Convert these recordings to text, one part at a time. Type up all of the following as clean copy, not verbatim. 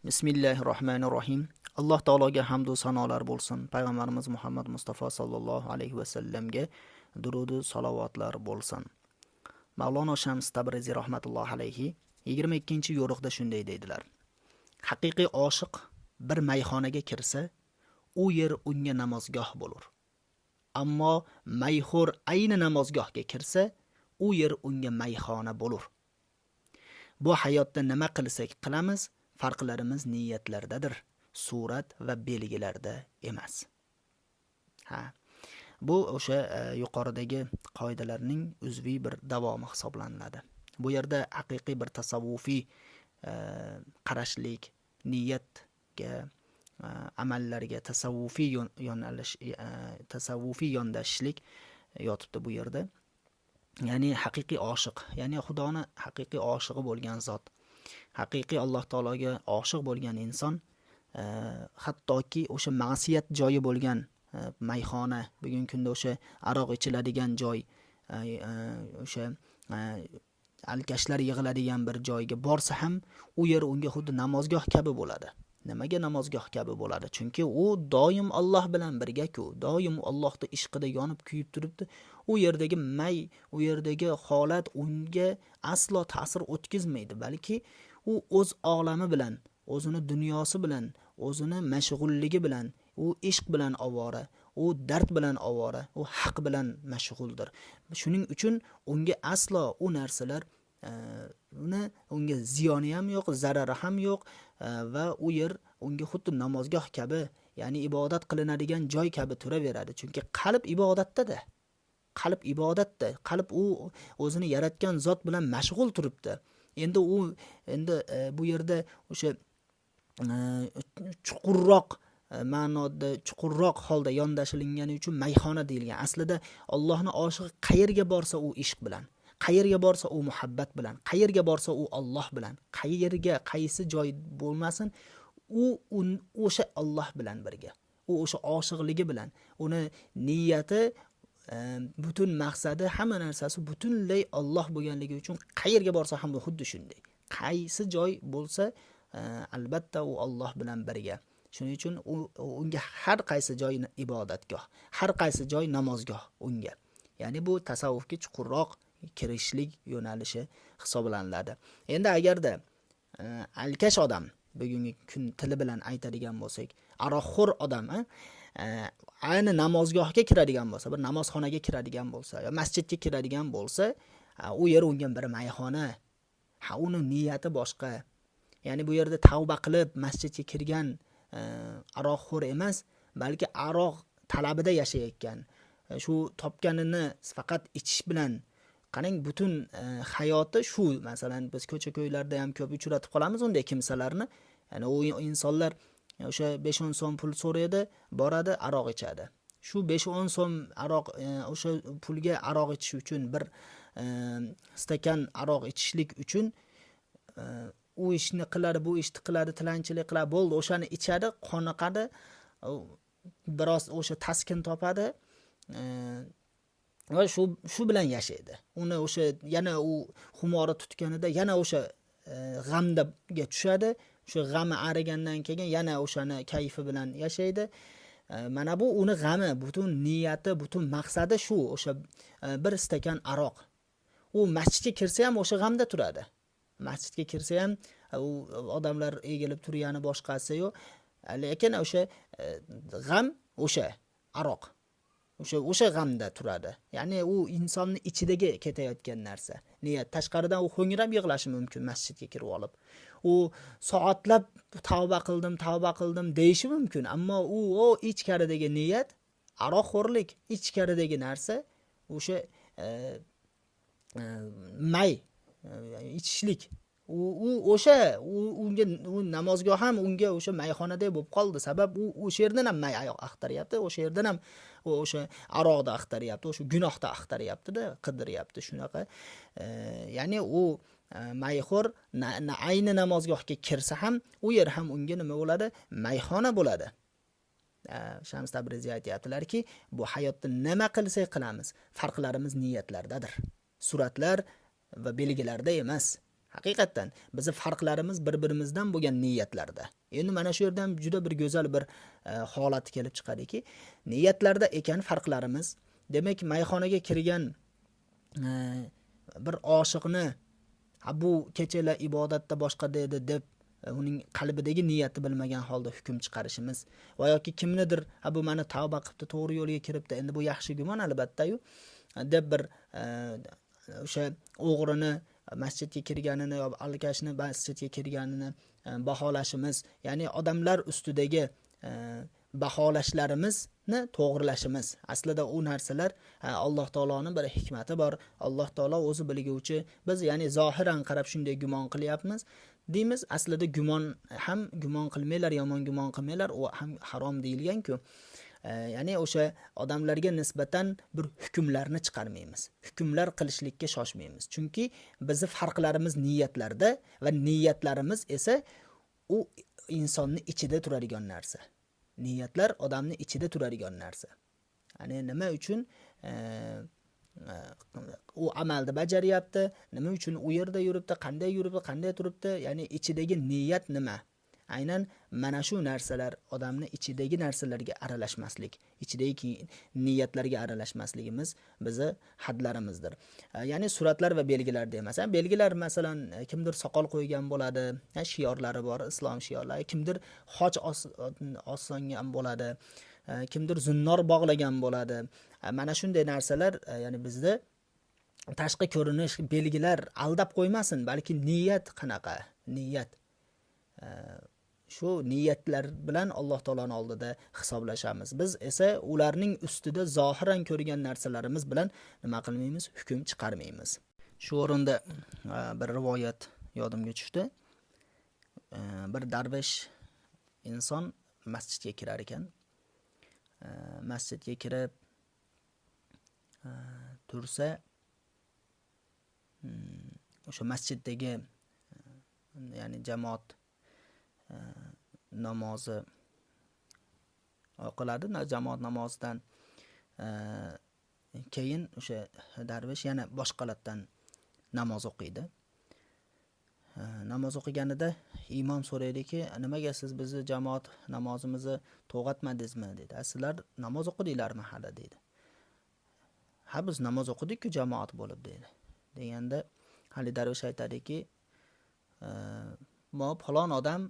Bismillahirrohmanirrohim. Alloh taologa hamd va sanolar bo'lsin. Payg'ambarimiz Muhammad Mustafa sallallohu alayhi va sallamga durud va salovatlar bo'lsin. Mavlono Shams Tabrizi rahmatullohi alayhi 22-yo'riqda shunday deydilar. Haqiqiy oshiq bir mayxonaga kirsa, u yer unga namozgoh bo'lur. Ammo mayxo'r ayni namozgohga kirsa, u yer unga mayxona bo'lur. Bu hayotda nima qilsak qilamiz, farqlarimiz niyatlardadir, surat va belgilarda emas. Bu o'sha yuqoridagi qoidalarning uzviy bir davomi hisoblanadi. Bu yerda haqiqiy bir tasavvufiy qarashlik, niyatga, amallarga tasavvufiy yo'nalish, tasavvufiy yondashishlik yotibdi bu yerda. Ya'ni haqiqiy oshiq, ya'ni Xudoni haqiqiy oshig'i bo'lgan zot, haqiqiy Alloh taologa oshiq bo'lgan inson, hattoki o'sha ma'siyat joyi bo'lgan mayxona, bugungi kunda o'sha aroq ichiladigan joy, o'sha alkashlar yig'iladigan bir joyga borsa ham, u yer unga xuddi namozgoh kabi bo'ladi. Nimaga namozgoh kabi bo'ladi? Chunki u doim Alloh bilan birga-ku, doim Allohning ishqida yonib kuyib turibdi. U yerdagi u yerdagi holat unga aslo ta'sir o'tkazmaydi, balki u o'z olami bilan, o'zini dunyosi bilan, o'zini mashg'ulligi bilan, u ishq bilan ovora, u dard bilan ovora, u haq bilan mashg'uldir. Shuning uchun unga aslo u narsalar unga ziyoni ham yo'q, zarari ham yo'q va u yer unga xuddi namozgoh kabi, ya'ni ibodat qilinadigan joy kabi turaveradi. Chunki qalb ibodatda-da. Qalb ibodatda. Qalb u o'zini yaratgan zot bilan mashg'ul turibdi. Endi bu yerda o'sha chuqurroq ma'noda, chuqurroq holda yondashilgani uchun mayxona deyilgan. Aslida Allohning oshig'i qayerga borsa u ishq bilan, qayerga borsa u muhabbat bilan, qayerga borsa u Alloh bilan, qayerga, qaysi joy bo'lmasin, u o'sha Alloh bilan birga. U o'sha oshiqligi bilan, uni niyati, butun maqsadi, hamma narsasi butunlay Alloh bo'lganligi uchun qayerga borsa ham xuddi shunday. Qaysi joy bo'lsa, albatta u Alloh bilan birga. Shuning uchun unga har qaysi joy ibodatgoh, har qaysi joy namozgoh unga. Ya'ni bu tasavvufga chuqurroq kirishlik yo'nalishi hisoblanadi. Endi agarda alkash odam, bugungi kun tili bilan aytadigan bo'lsak, aroqxo'r odam ayni namozgohga kiradigan bo'lsa, bir namozxonaga kiradigan bo'lsa, yo masjidga kiradigan bo'lsa, u yer unga bir mayxona. Uni niyati boshqa. Ya'ni bu yerda tavba qilib masjidga kirgan aroqxo'r emas, balki aroq talabida yashayotgan, shu topganini faqat ichish bilan, qarang, butun hayoti shu. Masalan, biz ko'cha-ko'ylarda ham ko'p uchratib qolamiz unday kimsalarni. Ya'ni u insonlar o'sha 5-10 so'm pul so'raydi, boradi, aroq ichadi. Shu 5-10 so'm aroq, o'sha pulga aroq ichish uchun, bir stakan aroq ichishlik uchun u ishni qiladi, bu ishni qiladi, tilanchilik qiladi, bo'ldi, o'shani ichadi, qoniqadi, biroz o'sha taskin topadi va shu bilan yashaydi. Uni o'sha yana u xumori tutganida yana o'sha g'amdaga tushadi. Shu g'ami arigandan keyin yana o'shani kayfi bilan yashaydi. Mana bu uni g'ami, butun niyati, butun maqsadi shu, o'sha bir stakan aroq. U masjidga kirsa ham o'sha g'amda turadi. Masjidga kirsa ham u odamlar egilib turgani boshqasi yo'q, lekin o'sha g'am, o'sha aroq, o'sha g'amda turadi. Ya'ni u insonning ichidagi ketayotgan narsa. Niyat tashqaridan u ho'ngrab yig'lashi mumkin masjidga kirib olib. U soatlab tavba qildim deyishi mumkin, ammo u ichkaridagi niyat, aroqxo'rlik, ichkaridagi narsa o'sha ichishlik. Unga namozgoh ham unga o'sha mayxonadek bo'lib qoldi. Sabab u o'sha yerdan ham may axtaryapti, o'sha yerdan ham o'sha aroqda axtaryapti, o'sha gunohda axtaryapti-da, qidiryapti shunaqa. Ya'ni u mayxo'r ayni namozgohga kirsa ham, u yer ham unga nima bo'ladi? Mayxona bo'ladi. Shams Tabrizi aytayaptilarki, bu hayotda nima qilsak qilamiz, farqlarimiz niyatlardadir. Suratlar va belgilarda emas. Haqiqatan bizi farqlarimiz bir-birimizdan bo'lgan niyatlarda. Endi mana shu yerdan juda bir go'zal bir holat kelib chiqadiki, niyatlarda ekan farqlarimiz. Demak, mayxonaga kirgan bir oshiqni bu kechalar ibodatda boshqa edi deb uning qalbidagi niyati bilmagan holda hukm chiqarishimiz va yoki kimnidir bu mani tavba qilibdi, to'g'ri yo'lga kiribdi, endi bu yaxshi gumon albatta-yu deb bir o'sha o'g'rini masjidga kirganini yo alkashni masjidga kirganini baholashimiz, ya'ni odamlar ustidagi baholashlarimizni to'g'rilashimiz. Aslida u narsalar Alloh taoloning bir hikmati bor. Alloh taolo o'zi bilguvchi. Biz ya'ni zohiran qarab shunday gumon qilyapmiz deymiz. Aslida gumon qilmanglar, yomon gumon qilmanglar, u ham harom deyilgan-ku. Ya'ni o'sha odamlarga nisbatan bir hukmlarni chiqarmaymiz. Hukmlar qilishlikka shoshmaymiz. Chunki bizning farqlarimiz niyatlarda va niyatlarimiz esa u insonni ichida turadigan narsa. Niyatlar odamning ichida turadigan narsa. Ya'ni nima uchun u amalni bajaryapti, nima uchun u yerda yuribdi, qanday yuribdi, qanday turibdi, ya'ni ichidagi niyat nima? Aynan mana shu narsalar odamning ichidagi narsalarga aralashmaslik, ichidagi niyatlarga aralashmasligimiz bizi hadlarimizdir. Ya'ni suratlar va belgilar demas. Belgilar masalan kimdir soqol qo'ygan bo'ladi, shiorlari bor, islom shiorlari, kimdir hoj osongan bo'ladi, kimdir zunnor bog'lagan bo'ladi. Mana shunday narsalar ya'ni bizda tashqi ko'rinish, belgilar aldab qo'ymasin, balki niyat qanaqa? Niyat shu niyatlar bilan Alloh taoloning oldida hisoblashamiz. Biz esa ularning ustida zohiran ko'rgan narsalarimiz bilan nima qilmaymiz? Hukm chiqarmaymiz. Shu o'rinda bir rivoyat yodimga tushdi. Bir darvish inson masjidga kirar ekan. Masjidga kirib tursa, o'sha masjiddagi ya'ni jamoat namozi o'qiladi. Jamoat namozidan keyin o'sha darvish yana boshqalardan namoz o'qiydi. Namoz o'qiganida imom so'raydiki, nimaga siz bizni jamoat namozimizni to'g'atmadingizmi dedi. Sizlar namoz o'qidinglarmi hali dedi. Ha, biz namoz o'qidik-ku jamoat bo'lib dedi. Deganda hali darvish aytadiki, "Ma falon odam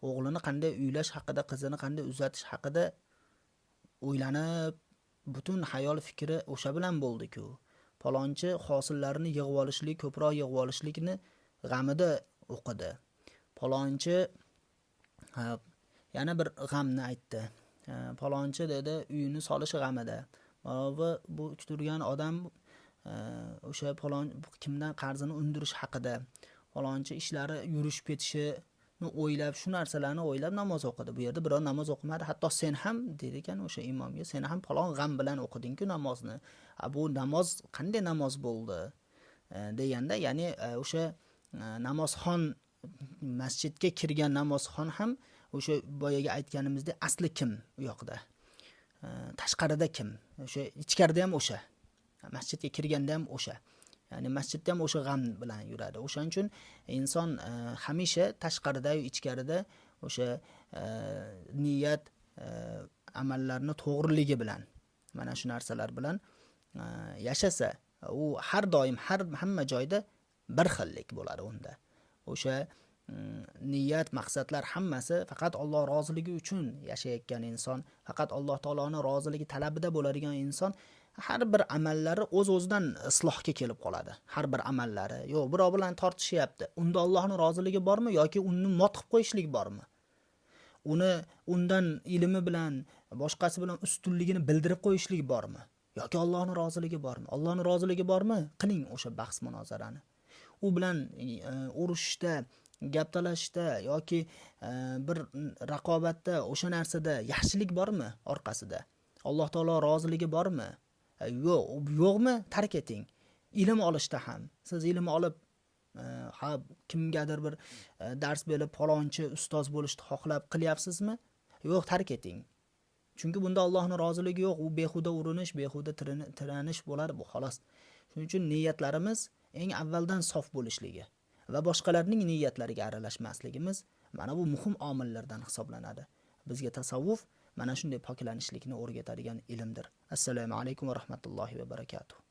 o'g'lini qanday uylash haqida, qizini qanday uzatish haqida o'ylanib, butun xayol fikri o'sha bilan bo'ldi-ku. Falonchi hosillarini yig'ib olishlik, ko'proq yig'ib olishlikni g'amida o'qidi. Falonchi yana bir g'amni aytdi. Falonchi dedi, uyini solish g'amida. Va bu turgan odam o'sha falon kimdan qarzini undirish haqida, falonchi ishlari yurishib ketishini o'ylab, shu narsalarni o'ylab namoz o'qidi. Bu yerda biror namoz o'qimadi. Hatto sen ham dedi ekan o'sha imomga, sen ham falon g'am bilan o'qiding-ku namozni. Bu namoz qanday namoz bo'ldi? Deganda, ya'ni o'sha namozxon, masjidga kirgan namozxon ham o'sha boyaga aytganimizdek asli kim u yoqda? Tashqarida kim? O'sha ichkarida ham o'sha. Masjidga kirganda ham o'sha. Ya'ni masjidda ham o'sha g'am bilan yuradi. O'shaning uchun inson hamisha tashqarida va ichkarida o'sha niyat, amallarni to'g'riligi bilan, mana shu narsalar bilan yashasa, u har doim hamma joyda bir xillik bo'ladi unda. O'sha niyat, maqsadlar hammasi faqat Alloh roziligi uchun yashayotgan inson, faqat Alloh taoloning roziligi talabida bo'ladigan inson har bir amallari o'z-o'zidan islohga kelib qoladi. Har bir amallari, yo'q, birov bilan tortishyapti. Unda Allohning roziligi bormi yoki uni mot qilib qo'yishlik bormi? Uni undan ilmi bilan, boshqasi bilan ustunligini bildirib qo'yishlik bormi? Yoki Allohning roziligi bormi? Allohning roziligi bormi? Qiling o'sha bahs munozarani. U bilan urushda, gap talashishda yoki bir raqobatda, o'sha narsada yaxshilik bormi orqasida? Alloh taolo roziligi bormi? Yo'qmi? Tark eting. Ilm olishda ham siz ilm olib kimgadir bir dars berib falonchi ustoz bo'lishni xohlab qilyapsizmi? Yo'q, tark eting. Chunki bunda Allohning roziligi yo'q. U behuda urinish, behuda tiranish bo'lar bu, xolos. Shuning uchun niyatlarimiz eng avvaldan sof bo'lishligi va boshqalarning niyatlariga aralashmasligimiz mana bu muhim omillardan hisoblanadi. Bizga tasavvuf mana shunday poklanishlikni o'rgatadigan ilmdir. Assalomu alaykum va rahmatullohi va barakatuh.